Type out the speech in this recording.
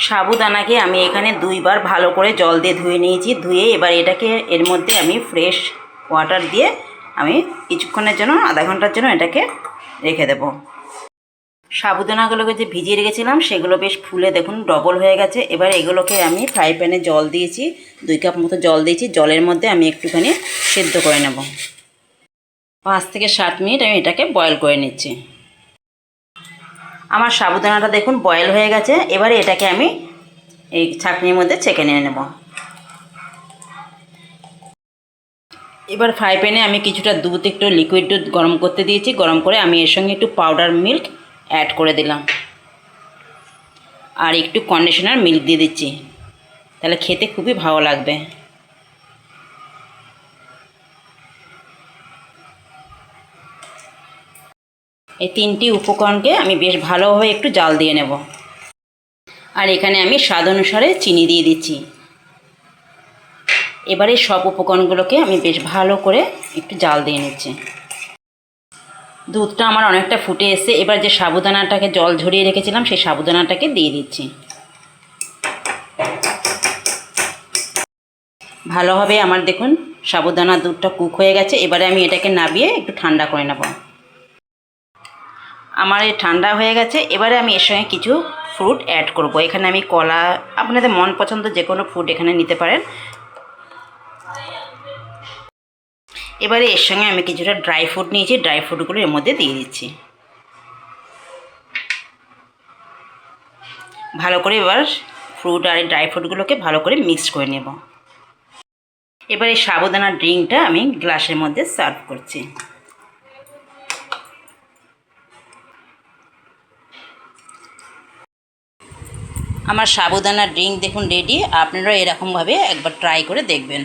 সাবুদানাকে আমি এখানে দুইবার ভালো করে জল দিয়ে ধুয়ে নিয়েছি। ধুয়ে এবার এটাকে এর মধ্যে আমি ফ্রেশ ওয়াটার দিয়ে আমি কিছুক্ষণের জন্য আধা ঘন্টার জন্য এটাকে রেখে দেব। সাবুদানাগুলোকে যে ভিজিয়ে রেখেছিলাম সেগুলো বেশ ফুলে দেখুন ডবল হয়ে গেছে। এবার এগুলোকে আমি ফ্রাই প্যানে জল দিয়েছি, 2 কাপ মতো জল দিয়েছি। জলের মধ্যে আমি একটুখানি সেদ্ধ করে নেব। 5 থেকে 7 মিনিট আমি এটাকে বয়েল করে নিচ্ছি। আমার সাবুদানাটা দেখুন বয়েল হয়ে গেছে। এবারে এটাকে আমি এই ছাঁকনির মধ্যে ছেঁকে নিয়ে নেব। এবার ফ্রাই প্যানে আমি কিছুটা দুধ, একটু লিকুইড দুধ গরম করতে দিয়েছি। গরম করে আমি এর সঙ্গে একটু পাউডার মিল্ক অ্যাড করে দিলাম আর একটু কন্ডিশনার মিল্ক দিয়ে দিচ্ছি, তাহলে খেতে খুবই ভালো লাগবে। এই 3টি উপকরণকে আমি বেশ ভালোভাবে একটু জাল দিয়ে নেব। আর এখানে আমি স্বাদ অনুসারে চিনি দিয়ে দিচ্ছি। এবারে সব উপকরণগুলোকে আমি বেশ ভালো করে একটু জাল দিয়ে নিচ্ছি। দুধটা আমার অনেকটা ফুটে এসে এবার যে সাবুদানাটাকে জল ঝরিয়ে রেখেছিলাম সেই সাবুদানাটাকে দিয়ে দিচ্ছি। ভালোভাবে আমার দেখুন সাবুদানা দুধটা কুক হয়ে গেছে। এবারে আমি এটাকে নামিয়ে একটু ঠান্ডা করে নেব। আমার এই ঠান্ডা হয়ে গেছে। এবারে আমি এর সঙ্গে কিছু ফ্রুট অ্যাড করব। এখানে আমি কলা, আপনাদের মন পছন্দ যে কোনো ফ্রুট এখানে নিতে পারেন। এবারে এর সঙ্গে আমি কিছুটা ড্রাই ফ্রুট নিয়েছি, ড্রাই ফ্রুটগুলো এর মধ্যে দিয়ে দিচ্ছি। ভালো করে এবার ফ্রুট আর ড্রাই ফ্রুটগুলোকে ভালো করে মিক্স করে নেব। এবার এই সাবুদানার ড্রিঙ্কটা আমি গ্লাসের মধ্যে সার্ভ করছি। আমার সাবুদানার ড্রিঙ্ক দেখুন রেডি। আপনারা এরকমভাবে একবার ট্রাই করে দেখবেন।